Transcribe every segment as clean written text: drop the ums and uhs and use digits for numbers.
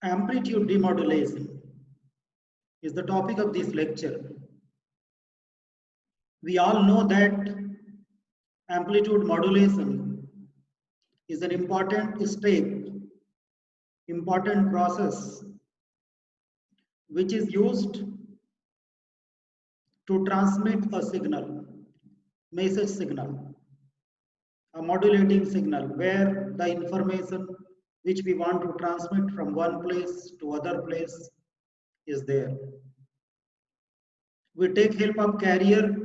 Amplitude demodulation is the topic of this lecture. We all know that amplitude modulation is an important step, important process which is used to transmit a signal, message signal, a modulating signal where the information which we want to transmit from one place to other place is there. We take help of carrier.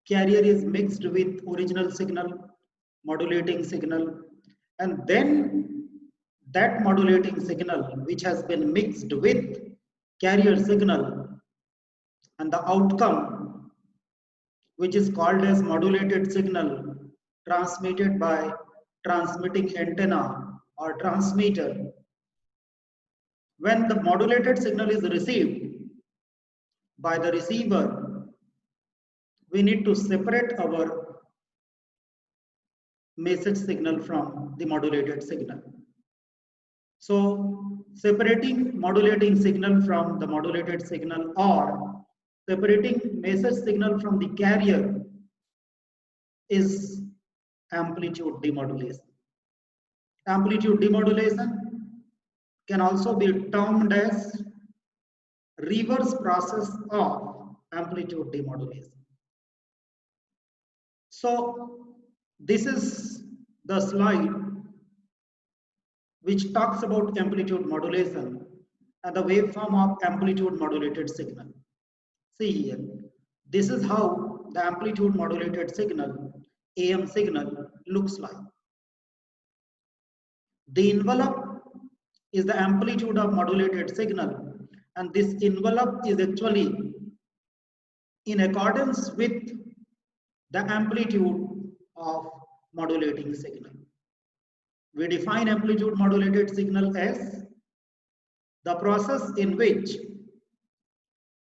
Carrier is mixed with original signal, modulating signal, and then that modulating signal which has been mixed with carrier signal and the outcome which is called as modulated signal transmitted by transmitting antenna or transmitter. When the modulated signal is received by the receiver, we need to separate our message signal from the modulated signal. So separating modulating signal from the modulated signal or separating message signal from the carrier is amplitude demodulation. Amplitude demodulation can also be termed as reverse process of amplitude demodulation. So this is the slide which talks about amplitude modulation and the waveform of amplitude modulated signal. See here, this is how the amplitude modulated signal, AM signal, looks like. The envelope is the amplitude of modulated signal, and this envelope is actually in accordance with the amplitude of modulating signal. We define amplitude modulated signal as the process in which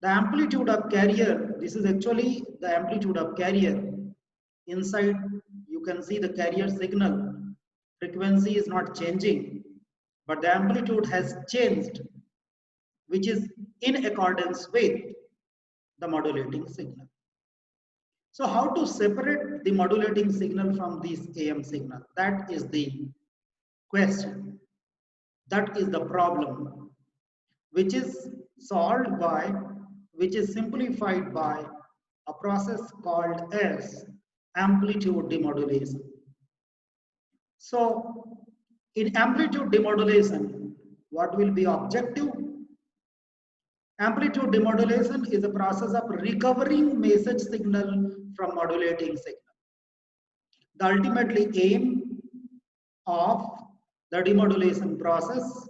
the amplitude of carrier, this is actually the amplitude of carrier. Inside you can see the carrier signal. Frequency is not changing, but the amplitude has changed, which is in accordance with the modulating signal. So how to separate the modulating signal from this AM signal? That is the question. That is the problem, which is solved by, which is simplified by a process called as amplitude demodulation. So in amplitude demodulation, what will be objective? Amplitude demodulation is a process of recovering message signal from modulating signal. The ultimately aim of the demodulation process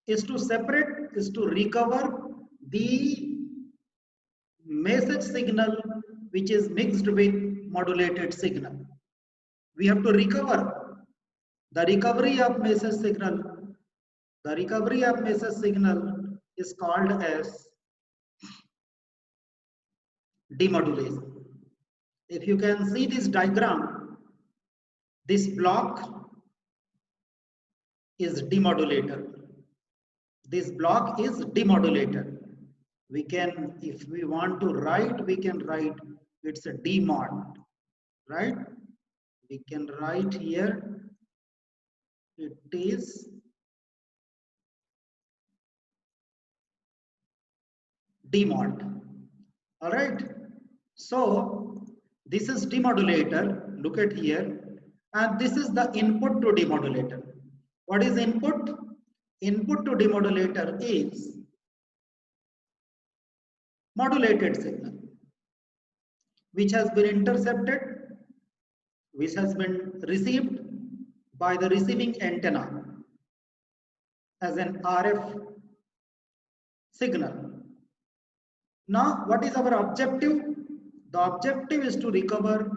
is to separate, is to recover the message signal which is mixed with modulated signal. We have to recover the recovery of message signal. The recovery of message signal is called as demodulation. If you can see this diagram, this block is demodulator. This block is demodulator. We can, if we want to write, we can write it's a demod, right? We can write here, it is demod. All right. So this is demodulator. Look at here. And this is the input to demodulator. What is input? Input to demodulator is modulated signal, which has been intercepted, which has been received by the receiving antenna as an RF signal. Now, what is our objective? The objective is to recover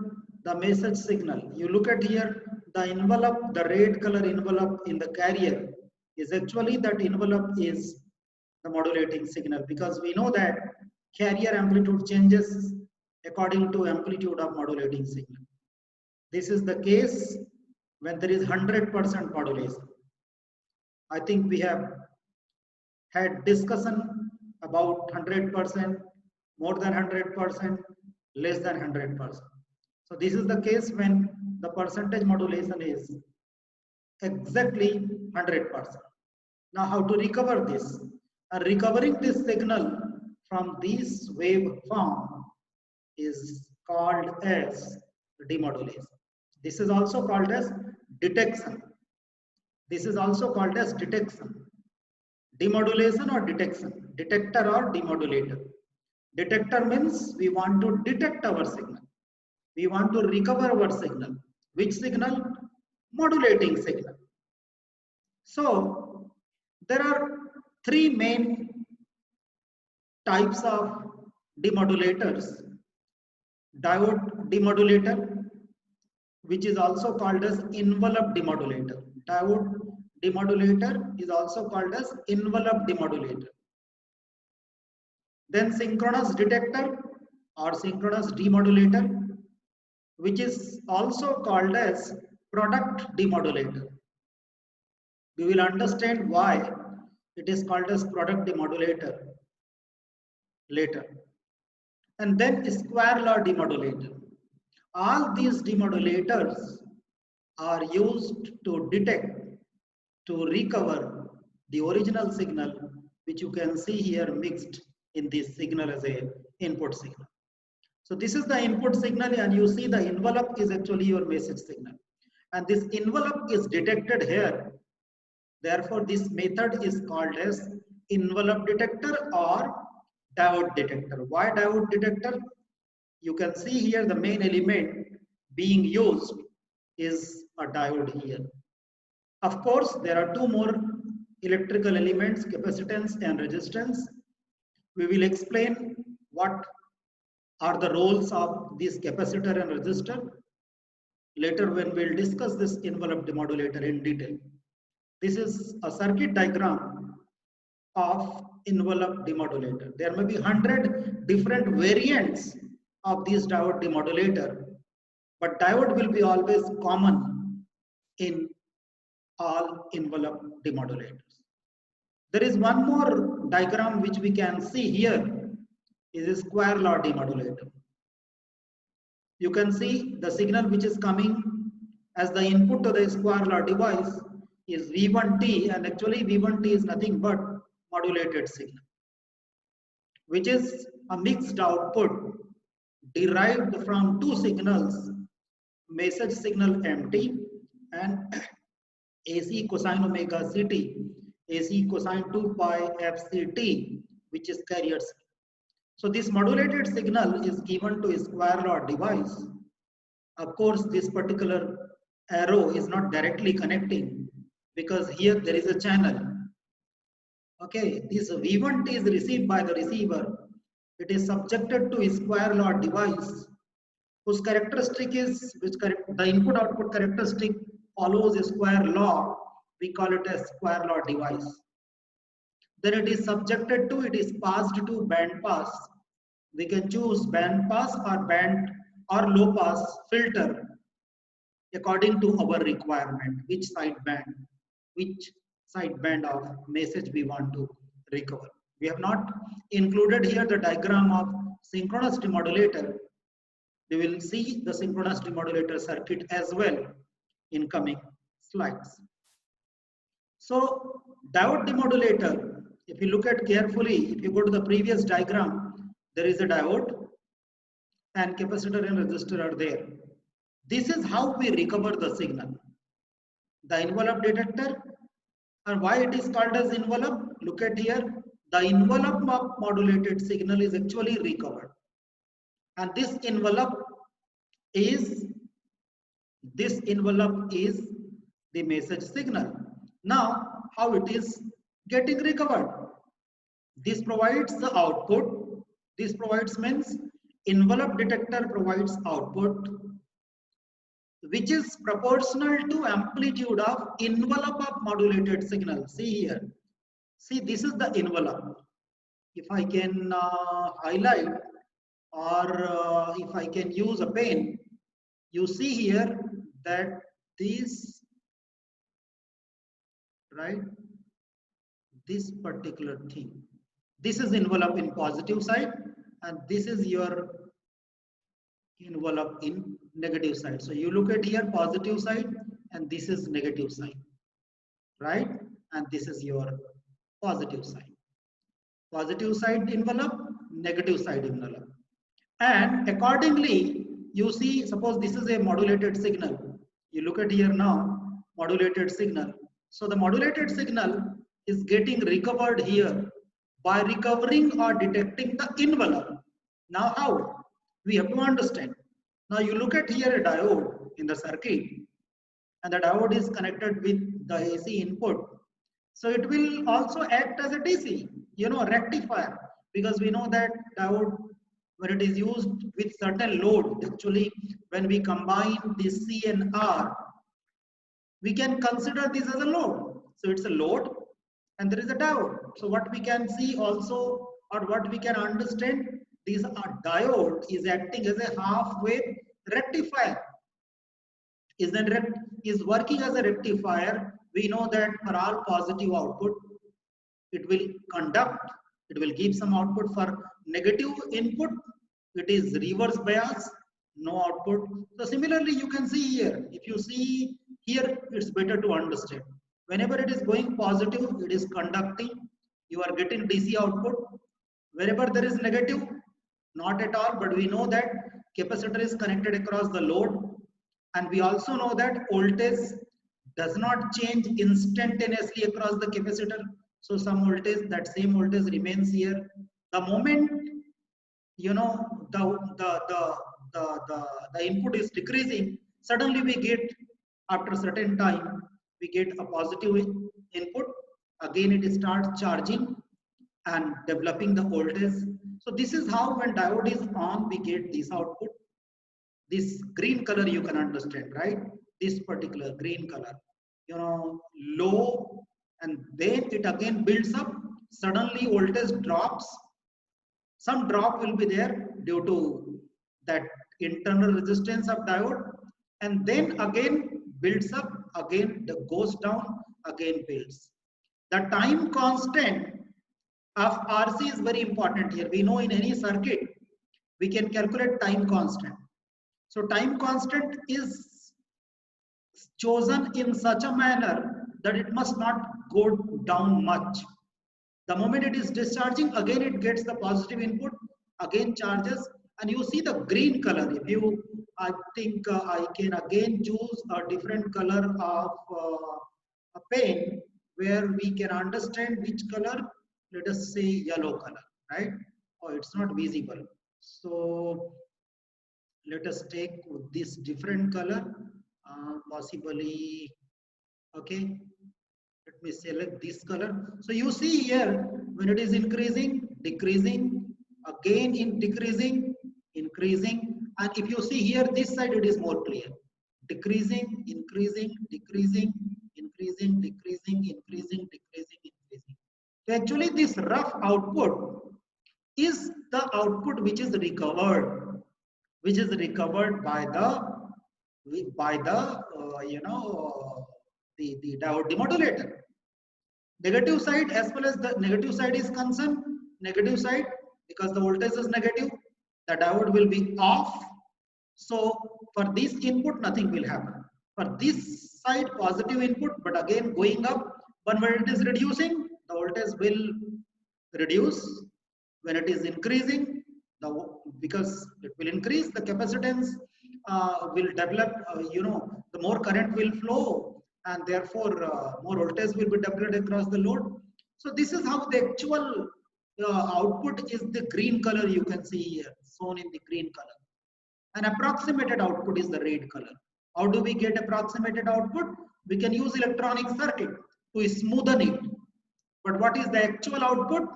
the message signal. You look at here, the envelope, the red color envelope in the carrier is actually, that envelope is the modulating signal, because we know that carrier amplitude changes according to amplitude of modulating signal. This is the case when there is 100% modulation. I think we have had discussion about 100%, more than 100%, less than 100%. So this is the case when the percentage modulation is exactly 100%. Now how to recover this? Recovering this signal from this wave form is called as demodulation. This is also called as detection. This is also called as detection. Demodulation or detection. Detector or demodulator. Detector means we want to detect our signal. We want to recover our signal. Which signal? Modulating signal. So there are three main types of demodulators. Diode demodulator, which is also called as envelope demodulator. Diode demodulator is also called as envelope demodulator. Then synchronous detector or synchronous demodulator, which is also called as product demodulator. We will understand why it is called as product demodulator later. And then square law demodulator. All these demodulators are used to detect, to recover the original signal, which you can see here mixed in this signal as a input signal. So this is the input signal, and you see the envelope is actually your message signal. And this envelope is detected here. Therefore, this method is called as envelope detector or diode detector. Why diode detector? You can see here the main element being used is a diode here. Of course, there are two more electrical elements, capacitance and resistance. We will explain what are the roles of this capacitor and resistor later when we'll discuss this envelope demodulator in detail. This is a circuit diagram of envelope demodulator. There may be 100 different variants of this diode demodulator, but diode will be always common in all envelope demodulators. There is one more diagram which we can see here, is a square law demodulator. You can see the signal which is coming as the input to the square law device is V1T, and actually V1T is nothing but modulated signal, which is a mixed output derived from two signals, message signal MT and AC cosine omega CT, AC cosine 2 pi FCT, which is carrier signal. So this modulated signal is given to a square law device. Of course, this particular arrow is not directly connecting because here there is a channel. Okay, this V1T is received by the receiver. It is subjected to a square law device whose characteristic is, the input output characteristic follows a square law. We call it a square law device. Then it is subjected to, it is passed to band pass. We can choose band pass or band or low pass filter according to our requirement, which sideband of message we want to recover. We have not included here the diagram of synchronous demodulator. We will see the synchronous demodulator circuit as well in coming slides. So diode demodulator, if you look at carefully, if you go to the previous diagram, there is a diode and capacitor and resistor are there. This is how we recover the signal. The envelope detector, and why it is called as envelope? Look at here, the envelope of modulated signal is actually recovered. And this envelope is the message signal. Now, how it is getting recovered? This provides the output. This provides means envelope detector provides output which is proportional to amplitude of envelope of modulated signal. See here. See, this is the envelope. If I can highlight or if I can use a pen, you see here that this, right? this particular thing. This is envelope in positive side, and this is your envelope in negative side. So you look at here positive side, and this is negative side, right? And this is your positive side. Positive side envelope, negative side envelope. And accordingly, you see, suppose this is a modulated signal. You look at here now, modulated signal. So the modulated signal is getting recovered here by recovering or detecting the envelope. Now how? We have to understand. Now you look at here a diode in the circuit, and the diode is connected with the AC input. So it will also act as a DC, rectifier, because we know that diode, when it is used with certain load, actually when we combine this C and R, we can consider this as a load. So it's a load and there is a diode. So what we can see also, or what we can understand, this diode is acting as a half-wave rectifier. Is working as a rectifier. We know that for all positive output, it will conduct, it will give some output. For negative input, it is reverse bias, no output. So similarly, you can see here, if you see here, it's better to understand. Whenever it is going positive, it is conducting, you are getting DC output. Wherever there is negative, not at all, but we know that capacitor is connected across the load. And we also know that voltage does not change instantaneously across the capacitor. So some voltage, that same voltage remains here. The moment the input is decreasing, suddenly we get, after a certain time, we get a positive input. Again, it starts charging and developing the voltage. So this is how, when diode is on, we get this output. This green color you can understand, right? This particular green color, low, and then it again builds up. Suddenly voltage drops. Some drop will be there due to that internal resistance of diode, and then again builds up, again goes down, again builds. The time constant of RC is very important here. We know in any circuit, we can calculate time constant. So time constant is chosen in such a manner that it must not go down much. The moment it is discharging, again it gets the positive input, again charges, and you see the green color. If you, I think I can again choose a different color of a pen where we can understand which color. Let us say yellow color, right? Oh, it's not visible. So let us take this different color, possibly, okay. Let me select this color. So you see here, when it is increasing, decreasing, again in decreasing, increasing, and if you see here, this side it is more clear. Decreasing, increasing, decreasing, increasing, decreasing, increasing, decreasing, increasing. So actually this rough output is the output which is recovered by the the diode demodulator. Negative side, as well as the negative side is concerned, negative side, because the voltage is negative, the diode will be off. So for this input, nothing will happen. For this side, positive input, but again going up. But when it is reducing, the voltage will reduce. When it is increasing, because it will increase, the capacitance will develop. The more current will flow, and therefore more voltage will be developed across the load. So this is how the actual output is. The green color you can see here, shown in the green color. An approximated output is the red color. How do we get approximated output? We can use electronic circuit to smoothen it. But what is the actual output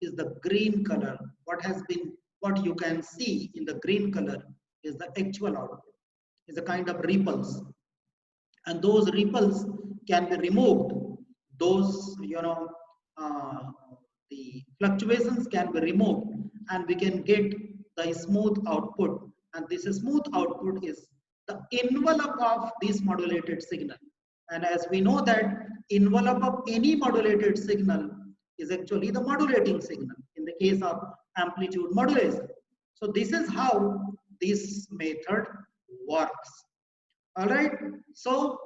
is the green color. What you can see in the green color is the actual output. Is a kind of ripples, and those ripples can be removed. Those the fluctuations can be removed, and we can get the smooth output. And this smooth output is the envelope of this modulated signal. And as we know that envelope of any modulated signal is actually the modulating signal in the case of amplitude modulation. So this is how this method works. All right. So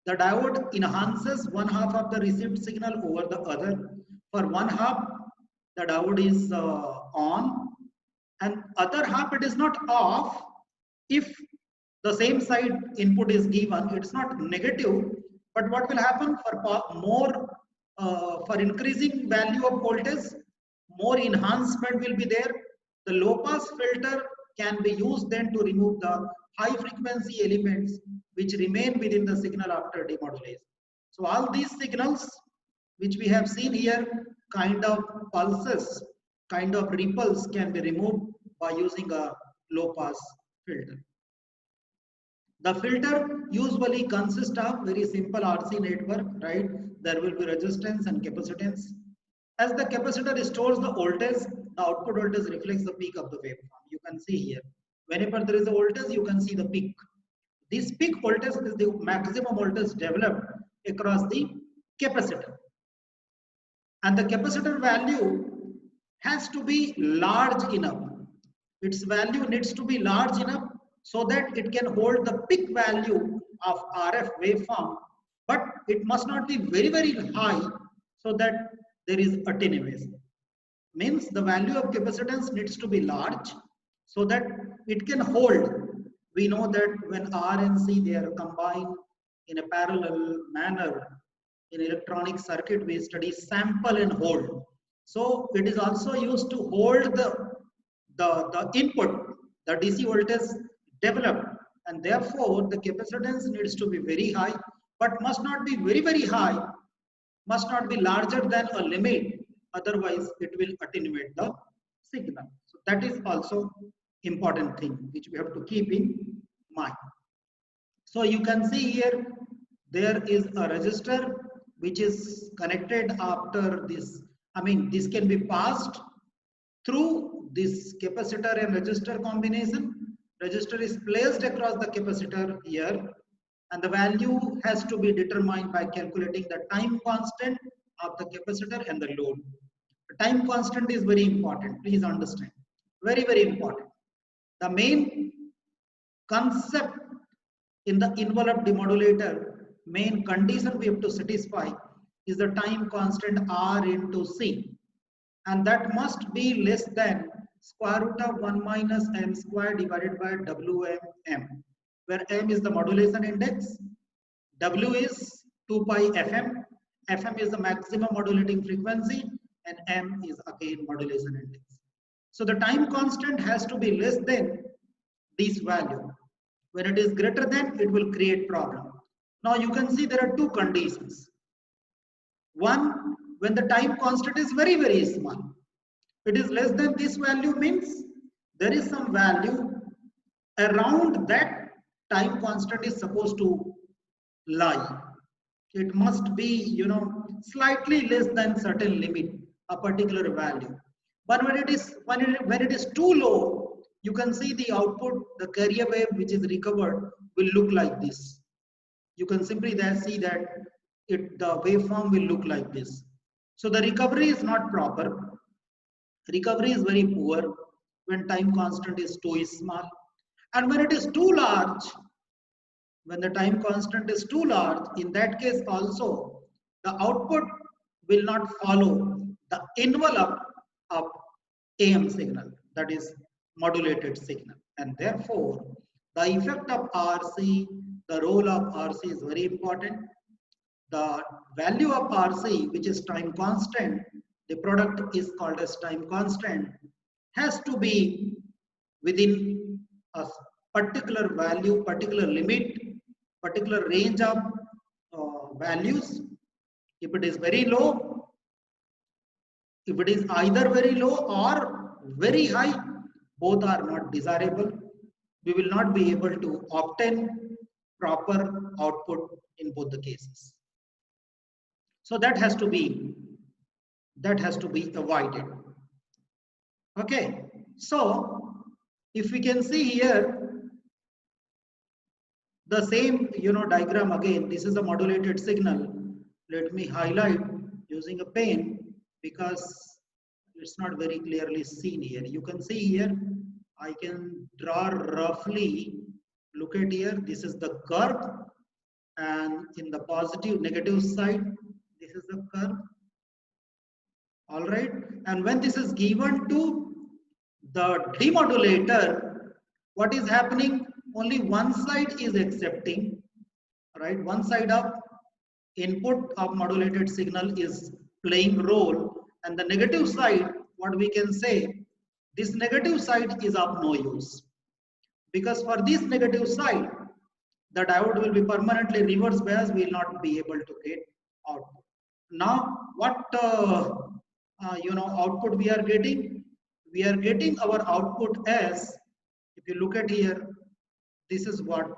the diode enhances one half of the received signal over the other. For one half, the diode is on, and other half it is not off. If the same side input is given, it's not negative. But what will happen for increasing value of voltage, more enhancement will be there. The low pass filter can be used then to remove the high frequency elements which remain within the signal after demodulation. So all these signals which we have seen here, kind of pulses, kind of ripples can be removed by using a low pass filter. The filter usually consists of very simple RC network, right? There will be resistance and capacitance. As the capacitor stores the voltage, the output voltage reflects the peak of the waveform. You can see here. Whenever there is a voltage, you can see the peak. This peak voltage is the maximum voltage developed across the capacitor. And the capacitor value has to be large enough. Its value needs to be large enough so that it can hold the peak value of RF waveform, but it must not be very, very high so that there is attenuation. Means the value of capacitance needs to be large so that it can hold. We know that when R and C, they are combined in a parallel manner. In electronic circuit, we study sample and hold. So it is also used to hold the input, the DC voltage developed, and therefore the capacitance needs to be very high, but must not be very, very high, must not be larger than a limit, otherwise it will attenuate the signal. So that is also important thing which we have to keep in mind. So you can see here, there is a resistor which is connected after this. I mean, this can be passed through this capacitor and resistor combination. Resistor is placed across the capacitor here, and the value has to be determined by calculating the time constant of the capacitor and the load. The time constant is very important, please understand. Very, very important. The main concept in the envelope demodulator, main condition we have to satisfy is the time constant R into C, and that must be less than square root of 1 minus m square divided by Wm, where m is the modulation index, W is 2 pi Fm, Fm is the maximum modulating frequency, and m is again modulation index. So the time constant has to be less than this value. When it is greater than, it will create problem. Now you can see there are two conditions. One, when the time constant is very, very small. It is less than this value means there is some value around that time constant is supposed to lie. It must be, slightly less than certain limit, a particular value. But when it is too low, you can see the output, the carrier wave which is recovered will look like this. You can simply there see that the waveform will look like this. So the recovery is not proper. Recovery is very poor when time constant is too small. And when it is too large, when the time constant is too large, in that case also, the output will not follow the envelope of AM signal, that is modulated signal. And therefore, the effect of RC, the role of RC is very important. The value of RC, which is time constant, the product is called as time constant, has to be within a particular value, particular limit, particular range of values. If it is very low, if it is either very low or very high, both are not desirable. We will not be able to obtain proper output in both the cases. So that has to be avoided. Okay, so if we can see here the same diagram again, this is a modulated signal. Let me highlight using a pen because it's not very clearly seen here. You can see here, I can draw roughly. Look at here, this is the curve, and in the positive negative side, this is the curve. All right, and when this is given to the demodulator, what is happening? Only one side is accepting, right? One side of input of modulated signal is playing role, and the negative side, what we can say, this negative side is of no use, because for this negative side, the diode will be permanently reverse bias, will not be able to get output. Now, what output we are getting? We are getting our output as, if you look at here, this is what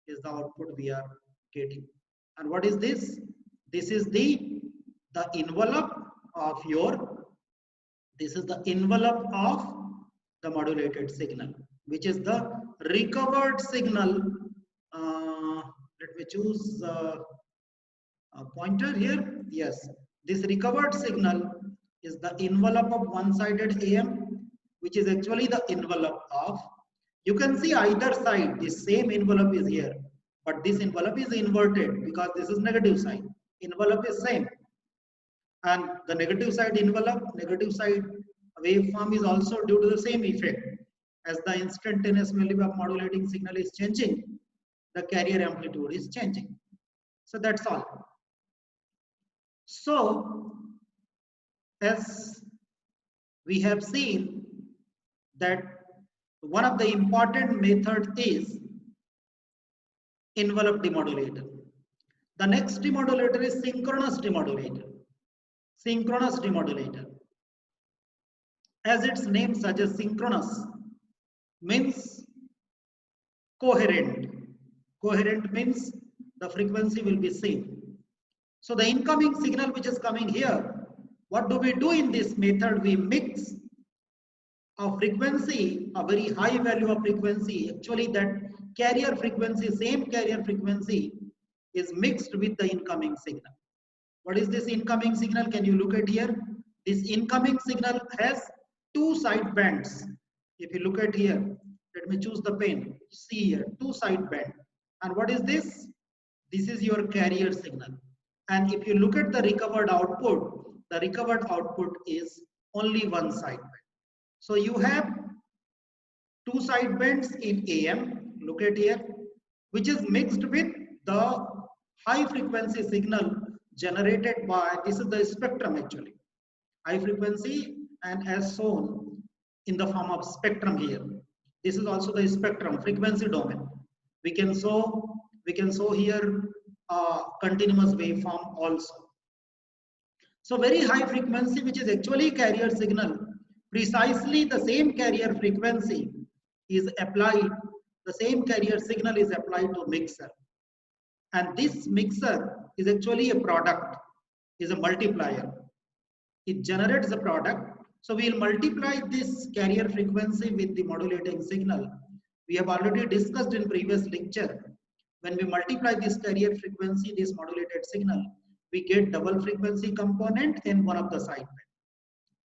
is the output we are getting. And what is this? This is the envelope of your, this is the envelope of the modulated signal, which is the recovered signal. Let me choose a pointer here. Yes, this recovered signal is the envelope of one-sided AM, which is actually the envelope of, you can see either side, this same envelope is here, but this envelope is inverted because this is negative side. Envelope is same, and the negative side envelope, negative side waveform is also due to the same effect. As the instantaneous value of modulating signal is changing, the carrier amplitude is changing. So that's all. So as we have seen that one of the important methods is envelope demodulator. The next demodulator is synchronous demodulator. Synchronous demodulator. As its name suggests, synchronous means coherent. Coherent means the frequency will be same. So the incoming signal which is coming here, what do we do in this method? We mix a frequency, a very high value of frequency, actually that carrier frequency, same carrier frequency is mixed with the incoming signal. What is this incoming signal? Can you look at here? This incoming signal has two side bands. If you look at here, let me choose the pen. See here, two side band. And what is this? This is your carrier signal. And if you look at the recovered output, the recovered output is only one side band. So you have two side bands in AM, look at here, which is mixed with the high frequency signal generated by, this is the spectrum actually, high frequency, and as shown in the form of spectrum here. This is also the spectrum frequency domain. We can show here a continuous waveform also. So very high frequency, which is actually carrier signal, precisely the same carrier frequency is applied, the same carrier signal is applied to mixer. And this mixer is actually a product, is a multiplier. It generates a product. So we will multiply this carrier frequency with the modulating signal. We have already discussed in previous lecture. When we multiply this carrier frequency, this modulated signal, we get double frequency component in one of the sideband.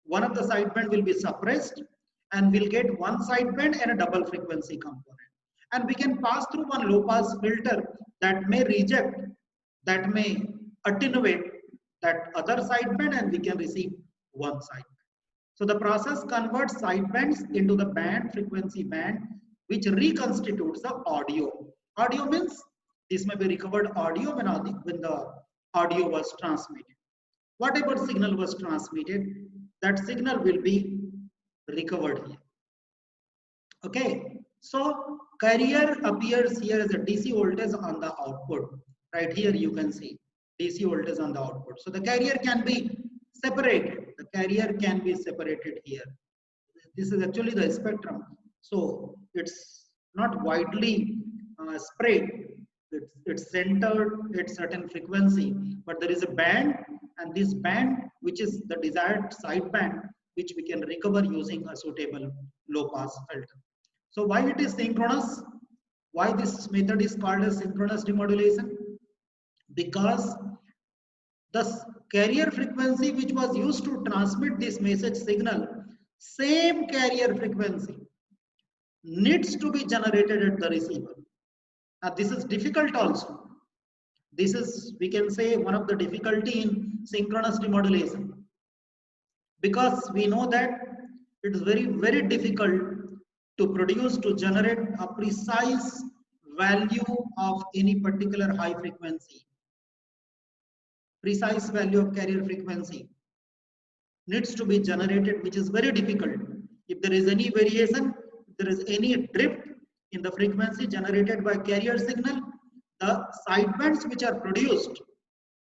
One of the sideband will be suppressed, and we'll get one sideband and a double frequency component. And we can pass through one low pass filter that may reject, that may attenuate that other sideband, and we can receive one sideband. So the process converts sidebands into the band, frequency band, which reconstitutes the audio. Audio means this may be recovered audio when the audio was transmitted. Whatever signal was transmitted, that signal will be recovered here. Okay, so carrier appears here as a DC voltage on the output. Right here you can see DC voltage on the output. So the carrier can be separated. The carrier can be separated here. This is actually the spectrum. So it's not widely spread. It's centered at certain frequency, but there is a band, and this band, which is the desired sideband, which we can recover using a suitable low pass filter. So why it is synchronous? Why this method is called as synchronous demodulation? Because the carrier frequency which was used to transmit this message signal, same carrier frequency needs to be generated at the receiver. Now this is difficult also. This is, we can say, one of the difficulty in synchronous demodulation, because we know that it is very difficult to produce, to generate a precise value of any particular high frequency. Precise value of carrier frequency needs to be generated, which is very difficult. If there is any variation, if there is any drift in the frequency generated by carrier signal, the sidebands which are produced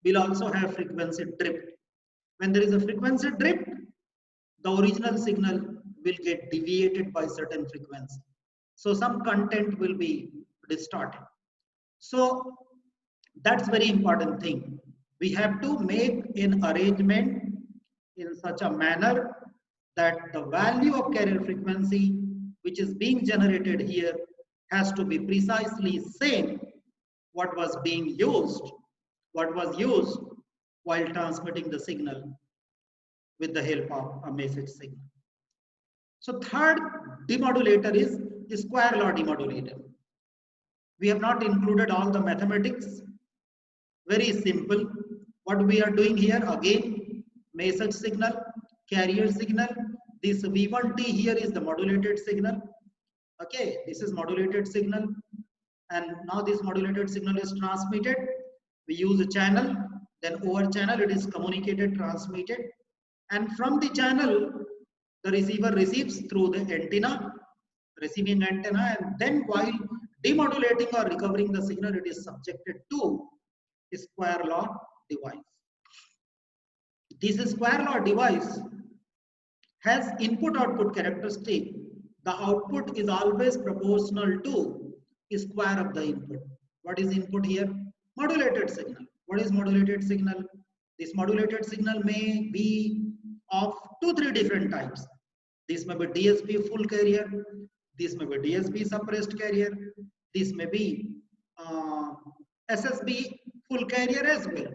will also have frequency drift. When there is a frequency drift, the original signal will get deviated by certain frequency. So some content will be distorted. So that's very important thing. We have to make an arrangement in such a manner that the value of carrier frequency which is being generated here has to be precisely same what was used while transmitting the signal with the help of a message signal. So third demodulator is the square law demodulator. We have not included all the mathematics. Very simple. What we are doing here, again, message signal, carrier signal. This V1T here is the modulated signal. Okay, this is modulated signal. And now this modulated signal is transmitted. We use a channel, then over channel it is communicated, transmitted. And from the channel, the receiver receives through the antenna, receiving antenna, and then while demodulating or recovering the signal, it is subjected to a square law device. This square law device has input-output characteristic. The output is always proportional to the square of the input. What is input here? Modulated signal. What is modulated signal? This modulated signal may be of 2-3 different types. This may be DSP full carrier. This may be DSP suppressed carrier. This may be SSB full carrier as well.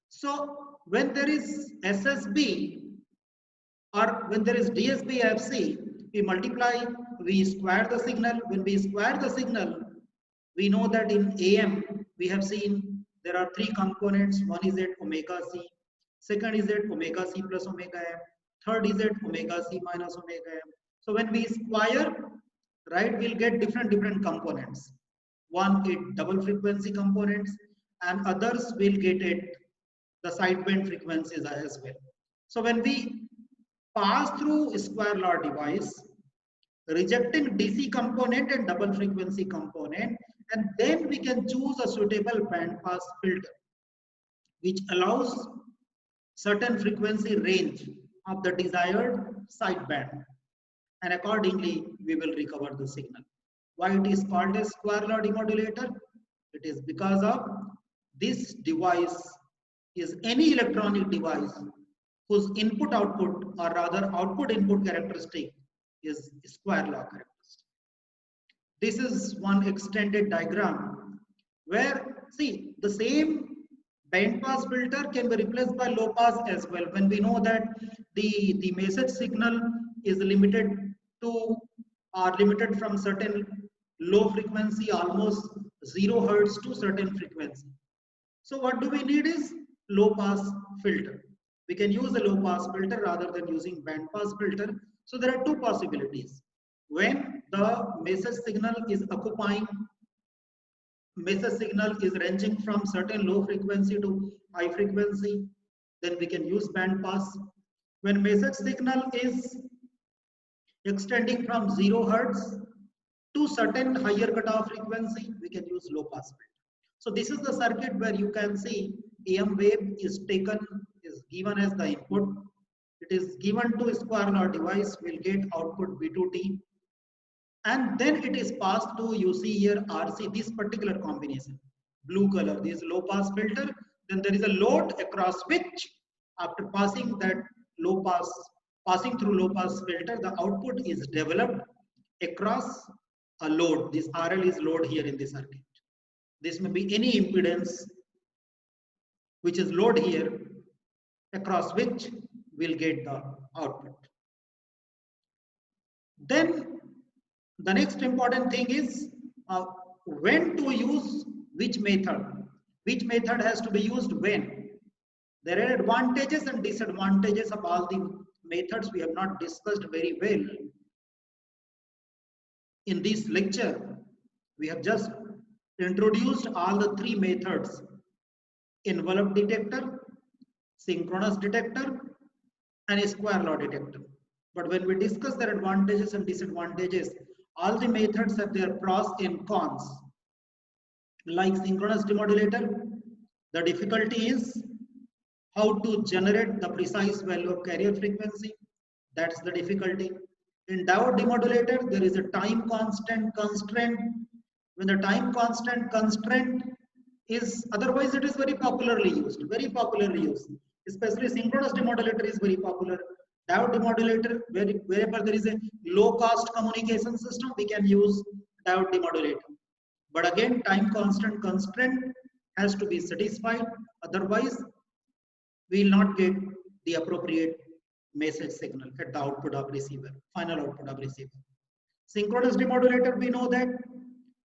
So when there is SSB or when there is DSP FC, we multiply, we square the signal. When we square the signal, we know that in AM we have seen there are 3 components. One is at omega C, second is at omega C plus omega M, third is at omega C minus omega M. So when we square, right, we'll get different components. One it double frequency components, and others will get it the sideband frequencies as well. So when we pass through a square law device, rejecting DC component and double frequency component, and then we can choose a suitable band pass filter which allows certain frequency range of the desired sideband, and accordingly we will recover the signal. Why it is called a square law demodulator? It is because of this device is any electronic device whose input output, or rather output input characteristic, is square law characteristic. This is one extended diagram where, see, the same band pass filter can be replaced by low pass as well. When we know that the message signal is limited to or limited from certain low frequency, almost 0 hertz to certain frequency. So what do we need is low pass filter. We can use a low pass filter rather than using band pass filter. So there are 2 possibilities. When the message signal is occupying, message signal is ranging from certain low frequency to high frequency, then we can use band pass. When message signal is extending from 0 hertz to certain higher cutoff frequency, we can use low pass filter. So this is the circuit where you can see AM wave is taken, is given as the input. It is given to a square law device, will get output V2T, and then it is passed to, you see here RC, this particular combination, blue color, this low pass filter. Then there is a load across which, after passing that low pass, passing through low pass filter, the output is developed across a load. This RL is load here in the circuit. This may be any impedance which is load here, across which we'll get the output. Then the next important thing is when to use which method. Which method has to be used when. There are advantages and disadvantages of all the methods. We have not discussed very well in this lecture. We have just introduced all the three methods: envelope detector, synchronous detector, and a square law detector. But when we discuss their advantages and disadvantages, all the methods have their pros and cons. Like synchronous demodulator, the difficulty is how to generate the precise value of carrier frequency. That's the difficulty. In diode demodulator, there is a time constant constraint. When the time constant constraint is, otherwise it is very popularly used, especially synchronous demodulator is very popular. Diode demodulator, wherever there is a low cost communication system, we can use diode demodulator. But again, time constant constraint has to be satisfied, otherwise we will not get the appropriate message signal at the output of receiver, final output of receiver. Synchronous demodulator, we know that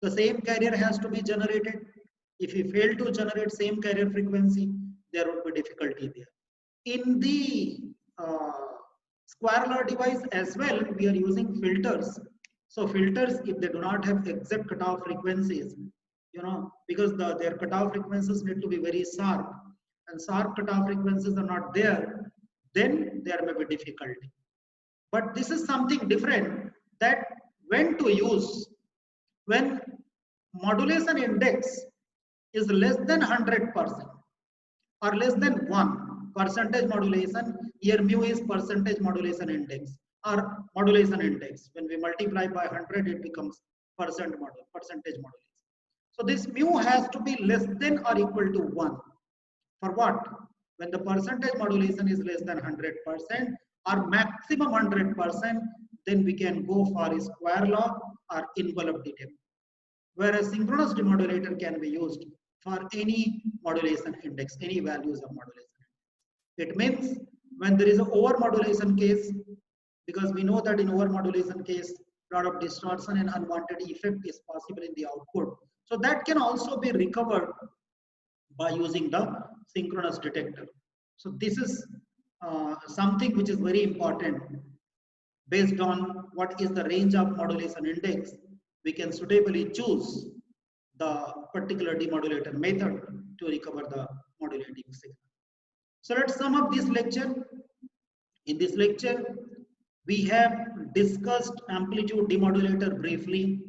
the same carrier has to be generated. If we fail to generate same carrier frequency, there would be difficulty there. In the square law device as well, we are using filters. So filters, if they do not have exact cutoff frequencies, because their cutoff frequencies need to be very sharp, and sharp cutoff frequencies are not there, then there may be difficulty. But this is something different, that when to use, when modulation index is less than 100% or less than 1% modulation. Here mu is percentage modulation index or modulation index. When we multiply by 100, it becomes percentage modulation. So this mu has to be less than or equal to 1. For what? When the percentage modulation is less than 100% or maximum 100%, then we can go for a square law or envelope detector. Whereas synchronous demodulator can be used for any modulation index, any values of modulation. It means when there is an over modulation case, because we know that in over modulation case, a lot of distortion and unwanted effect is possible in the output. So that can also be recovered by using the synchronous detector. So this is something which is very important. Based on what is the range of modulation index, we can suitably choose the particular demodulator method to recover the modulating signal. So let's sum up this lecture. In this lecture, we have discussed amplitude demodulator briefly.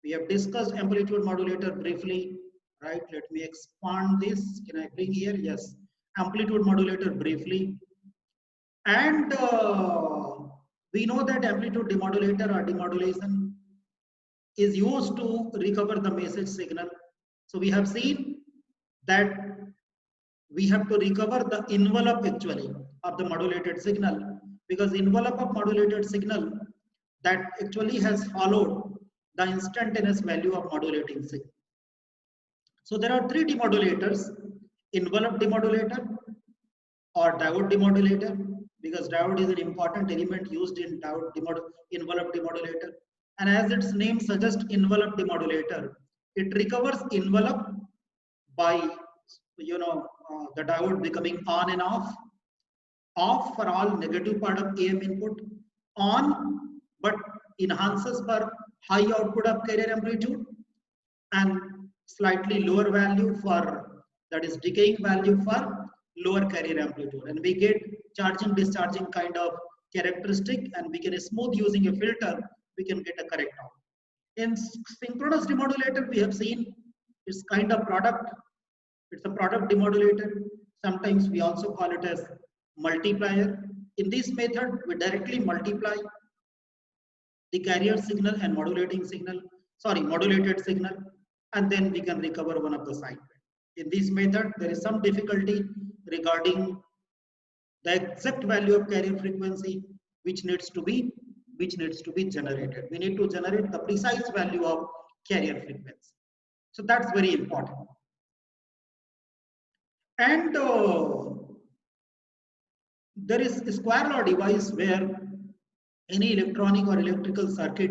We have discussed amplitude modulator briefly, right? Let me expand this. Can I bring here? Yes. Amplitude modulator briefly. And we know that amplitude demodulator or demodulation is used to recover the message signal. So we have seen that we have to recover the envelope actually of the modulated signal, because envelope of modulated signal that actually has followed the instantaneous value of modulating signal. So there are three demodulators: envelope demodulator or diode demodulator, because diode is an important element used in envelope demodulator. And as its name suggests, envelope demodulator, it recovers envelope by the diode becoming on and off for all negative part of AM input, on but enhances for high output of carrier amplitude, and slightly lower value for, that is decaying value for lower carrier amplitude, and we get charging discharging kind of characteristic, and we can smooth using a filter, we can get a correct out. In synchronous demodulator, we have seen it's kind of product. It's a product demodulator. Sometimes we also call it as multiplier. In this method, we directly multiply the carrier signal and modulated signal, and then we can recover one of the side band. In this method, there is some difficulty regarding the exact value of carrier frequency which needs to be generated. We need to generate the precise value of carrier frequency. So that's very important. And There is a square law device where any electronic or electrical circuit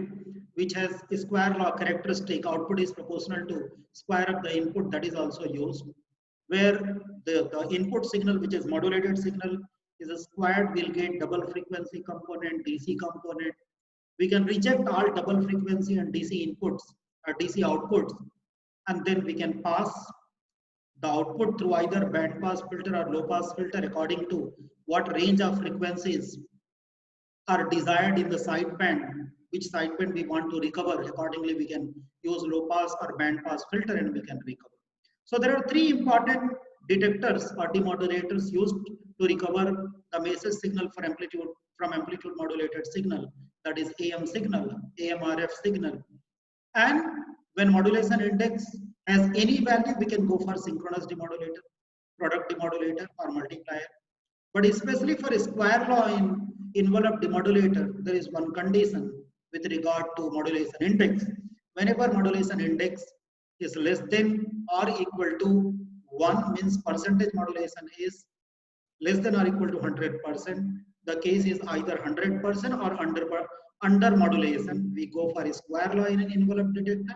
which has a square law characteristic, output is proportional to square of the input, that is also used. Where the input signal, which is modulated signal, is a squared, we'll get double frequency component, DC component. We can reject all double frequency and DC inputs or DC outputs, and then we can pass the output through either band pass filter or low pass filter according to what range of frequencies are desired in the sideband, which sideband we want to recover. Accordingly, we can use low pass or band pass filter and we can recover. So there are three important detectors or demodulators used to recover the message signal for amplitude from amplitude modulated signal, that is AM signal, AMRF signal. And when modulation index has any value, we can go for synchronous demodulator, product demodulator, or multiplier. But especially for a square law in envelope demodulator, there is one condition with regard to modulation index. Whenever modulation index is less than or equal to 1, means percentage modulation is less than or equal to 100%. The case is either 100% or under modulation. We go for a square law in an envelope detector.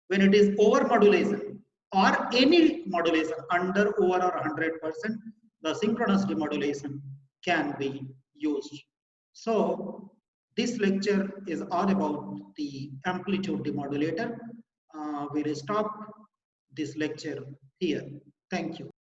When it is over modulation or any modulation under, over, or 100%, the synchronous demodulation can be used. So this lecture is all about the amplitude demodulator. We'll stop this lecture here. Thank you.